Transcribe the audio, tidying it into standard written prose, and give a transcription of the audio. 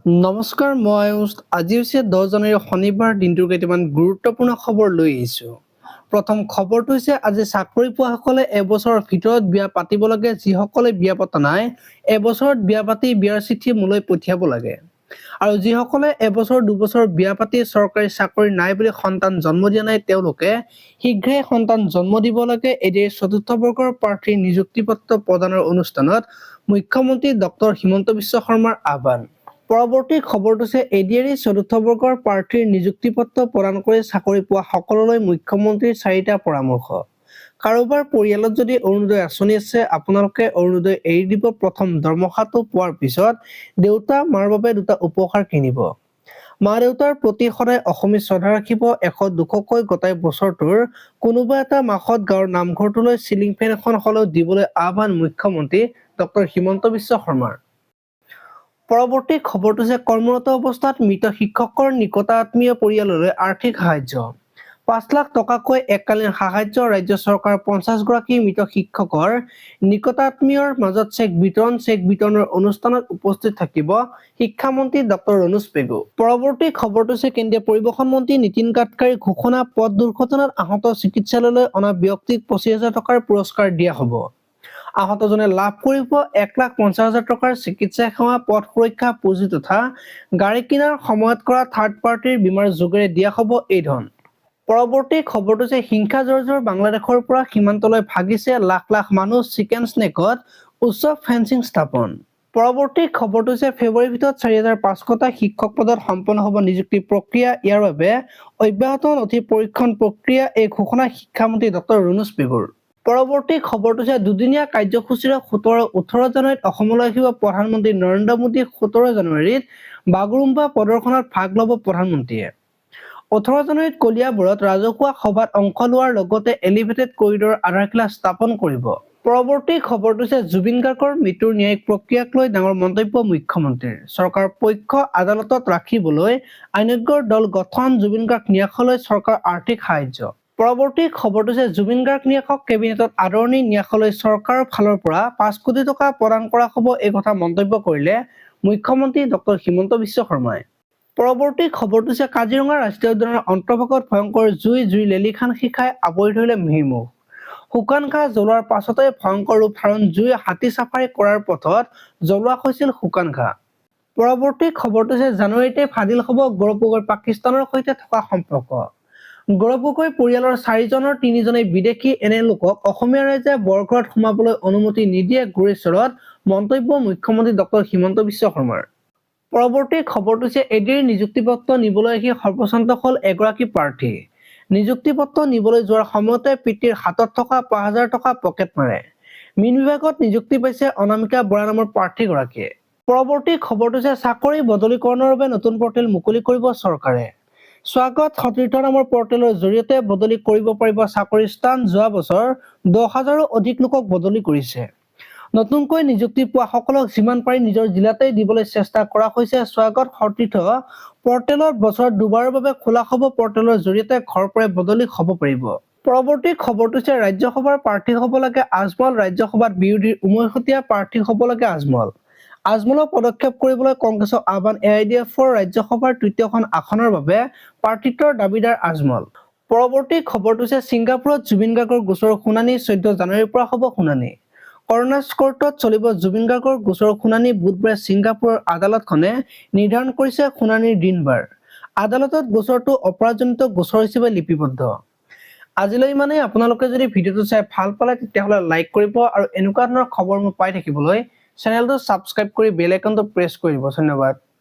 নমস্কাৰ, মই আজি হৈছে 10 জানুৱাৰী শনিবাৰ দিনটোৰ কেইটামান গুৰুত্বপূৰ্ণ খবৰ লৈ আহিছোঁ। প্ৰথম খবৰটো হৈছে আজি চাকৰি পোৱাসকলে এবছৰৰ ভিতৰত বিয়া পাতিব লাগে। যিসকলে বিয়া পতা নাই, এবছৰত বিয়া পাতি বিয়াৰ চিঠি মোলৈ পঠিয়াব লাগে। আৰু যিসকলে এবছৰ দুবছৰ বিয়া পাতি চৰকাৰী চাকৰি নাই বুলি সন্তান জন্ম দিয়া নাই, তেওঁলোকে শীঘ্ৰে সন্তান জন্ম দিব লাগে। এদিন চতুৰ্থ বৰ্গৰ প্ৰাৰ্থীৰ নিযুক্তি পত্ৰ প্ৰদানৰ অনুষ্ঠানত মুখ্যমন্ত্ৰী ডক্টৰ হিমন্ত বিশ্ব শৰ্মাৰ আহ্বান। পৰৱৰ্তী খবৰটো হৈছে এডিআৰই চতুৰ্থ বৰ্গৰ প্ৰাৰ্থীৰ নিযুক্তি পত্ৰ প্ৰদান কৰি চাকৰি পোৱা সকললৈ মুখ্যমন্ত্ৰীৰ 4টা পৰামৰ্শ। কাৰোবাৰ পৰিয়ালত যদি অৰুণোদয় আঁচনি আছে, আপোনালোকে অৰুণোদয় এৰি দিব। প্ৰথম দৰমহাটো পোৱাৰ পিছত দেউতা মাৰ বাবে 2টা উপহাৰ কিনিব। মা দেউতাৰ প্ৰতি সদায় অসমীয়া শ্ৰদ্ধা ৰাখিব। 100-200কৈ গোটাই বছৰটোৰ কোনোবা এটা মাহত গাঁৱৰ নামঘৰটোলৈ চিলিং ফেন এখন হ'লেও দিবলৈ আহ্বান মুখ্যমন্ত্ৰী ডক্টৰ হিমন্ত বিশ্ব শৰ্মাৰ। পৰৱৰ্তী খবৰটো হৈছে কৰ্মৰত অৱস্থাত মৃত শিক্ষকৰ নিকটাত্মীয় পৰিয়াললৈ আৰ্থিক সাহায্য। 5 লাখ টকাকৈ এককালীন সাহায্য। ৰাজ্য চৰকাৰৰ 50 গৰাকী মৃত শিক্ষকৰ নিকটাত্মীয়ৰ মাজত চেক বিতৰণৰ অনুষ্ঠানত উপস্থিত থাকিব শিক্ষামন্ত্ৰী ডক্টৰ ৰণোজ পেগু। পৰৱৰ্তী খবৰটো হৈছে কেন্দ্ৰীয় পৰিবহণ মন্ত্ৰী নীতিন গাডকাৰীৰ ঘোষণা, পথ দুৰ্ঘটনাত আহত চিকিৎসালয়লৈ অনা ব্যক্তিক 25,000 টকাৰ পুৰস্কাৰ দিয়া হ'ব। আহতজনে লাভ কৰিব 1,50,000 টকাৰ চিকিৎসা সেৱা। পথ সুৰক্ষা পুঁজি তথা গাড়ী কিনাৰ সময়ত কৰা থাৰ্ড পাৰ্টিৰ বীমাৰ যোগেৰে দিয়া হ'ব এই ধন। পৰৱৰ্তী খবৰটো হৈছে হিংসা জৰ্জৰ বাংলাদেশৰ পৰা সীমান্তলৈ ভাগিছে লাখ লাখ মানুহ। চিকেন স্নেকত উচ্চ ফেন্সিং স্থাপন। পৰৱৰ্তী খবৰটো হৈছে ফেব্ৰুৱাৰীৰ ভিতৰত 4,500টা শিক্ষক পদত সম্পন্ন হ'ব নিযুক্তি প্ৰক্ৰিয়া। ইয়াৰ বাবে অব্যাহত নথি পৰীক্ষণ প্ৰক্ৰিয়া। এই ঘোষণা শিক্ষামন্ত্ৰী ডক্টৰ ৰণোজ পেগুৰ। পৰৱৰ্তী খবৰটো হৈছে দুদিনীয়া কাৰ্যসূচীৰে 17-18 জানুৱাৰীত অসমলৈ আহিব প্ৰধানমন্ত্ৰী নৰেন্দ্ৰ মোদী। 17 জানুৱাৰীত বাগৰুম্বা প্ৰদৰ্শনত ভাগ ল'ব প্ৰধানমন্ত্ৰীয়ে। 18 জানুৱাৰীত কলিয়াবৰত ৰাজহুৱা সভাত অংশ লোৱাৰ লগতে এলিভেটেড কৰিডৰৰ আধাৰশিলা স্থাপন কৰিব। পৰৱৰ্তী খবৰটো হৈছে জুবিন গাৰ্গৰ মৃত্যুৰ ন্যায়িক প্ৰক্ৰিয়াক লৈ ডাঙৰ মন্তব্য মুখ্যমন্ত্ৰীৰ। চৰকাৰৰ পক্ষ আদালতত ৰাখিবলৈ আইনজ্ঞৰ দল গঠন। জুবিন গাৰ্গ ন্যাসলৈ চৰকাৰৰ আৰ্থিক সাহায্য। পৰৱৰ্তী খবৰটো হৈছে জুবিন গাৰ্গ ন্যাসক কেবিনেটত আদৰণি। ন্যাসলৈ চৰকাৰৰ ফালৰ পৰা 5 কোটি টকা প্ৰদান কৰা হ'ব। এই কথা মন্তব্য কৰিলে মুখ্যমন্ত্ৰী ডক্টৰ হিমন্ত বিশ্ব শৰ্মাই। পৰৱৰ্তী খবৰটো হৈছে কাজিৰঙা ৰাষ্ট্ৰীয় উদ্যানৰ অন্তৰ্ভাগত ভয়ংকৰ জুই লেলিখান শিখাই আৱৰি ধৰিলে মিহিৰমুখ। শুকান ঘাঁহ জ্বলোৱাৰ পাছতে ভয়ংকৰ ৰূপ ধাৰণ জুই। হাতী চাফাৰী কৰাৰ পথত জ্বলোৱা হৈছিল শুকান ঘাঁহ। পৰৱৰ্তী খবৰটো হৈছে জানুৱাৰীতে ফাদিল হ'ব গৌৰৱ গগৈৰ পাকিস্তানৰ সৈতে থকা সম্পৰ্ক। গৌৰৱ গগৈ পৰিয়ালৰ 4জনৰ 3জনেই বিদেশী। এনে লোকক অসমীয়া ৰাইজে বৰঘৰত সোমাবলৈ অনুমতি নিদিয়ে। গুৰেশ্বৰত মন্তব্য মুখ্যমন্ত্ৰী ডক্টৰ হিমন্ত বিশ্ব শৰ্মাৰ। পৰৱৰ্তী খবৰটো হৈছে এডিআৰই নিযুক্তি পত্ৰ নিবলৈ আহি সৰ্বশান্ত হ'ল এগৰাকী প্ৰাৰ্থী। নিযুক্তি পত্ৰ নিবলৈ যোৱাৰ সময়তে পিতৃৰ হাতত থকা 5,000 টকা পকেট মাৰে। মীন বিভাগত নিযুক্তি পাইছে অনামিকা বৰা নামৰ প্ৰাৰ্থীগৰাকীয়ে। পৰৱৰ্তী খবৰটো হৈছে চাকৰি বদলীকৰণৰ বাবে নতুন পৰ্টেল মুকলি কৰিব চৰকাৰে। স্বাগত সতীৰ্থ নামৰ পৰ্টেলৰ জৰিয়তে বদলি কৰিব পাৰিব চাকৰিৰ স্থান। যোৱা বছৰ 10,000ৰো অধিক লোকক বদলি কৰিছে। নতুনকৈ নিযুক্তি পোৱা সকলক যিমান পাৰি নিজৰ জিলাতেই দিবলৈ চেষ্টা কৰা হৈছে। স্বাগত সতীৰ্থ পৰ্টেলত বছৰত দুবাৰৰ বাবে খোলা হ'ব। পৰ্টেলৰ জৰিয়তে ঘৰৰ পৰাই বদলি হ'ব পাৰিব। পৰৱৰ্তী খবৰটো হৈছে ৰাজ্যসভাৰ প্ৰাৰ্থী হ'ব লাগে আজমল। ৰাজ্যসভাত বিৰোধীৰ উমৈহতীয়া প্ৰাৰ্থী হ'ব লাগে আজমল। আজমলক পদক্ষেপ কৰিবলৈ কংগ্ৰেছৰ আহ্বান। এআইডিএফৰ ৰাজ্যসভাৰ 3খন আসনৰ বাবে প্ৰাৰ্থিত্বৰ দাবীদাৰ আজমল। পৰৱৰ্তী খবৰটো হৈছে ছিংগাপুৰত জুবিন গাৰ্গৰ গোচৰৰ শুনানি। 14 জানুৱাৰীৰ পৰা হ'ব শুনানি। কৰ্নাৰ্ছ কোৰ্টত চলিব জুবিন গাৰ্গৰ গোচৰৰ শুনানি। বুধবাৰে ছিংগাপুৰৰ আদালতখনে নিৰ্ধাৰণ কৰিছে শুনানিৰ দিন-বাৰ। আদালতত গোচৰটো অপৰাধজনিত গোচৰ হিচাপে লিপিবদ্ধ। আজিলৈ ইমানেই। আপোনালোকে যদি ভিডিঅ'টো চাই ভাল পালে তেতিয়াহ'লে লাইক কৰিব আৰু এনেকুৱা ধৰণৰ খবৰবোৰ পাই থাকিবলৈ চেনেলটো ছাবস্ক্ৰাইব কৰি বেল আইকনটো প্ৰেছ কৰি দিব। ধন্যবাদ।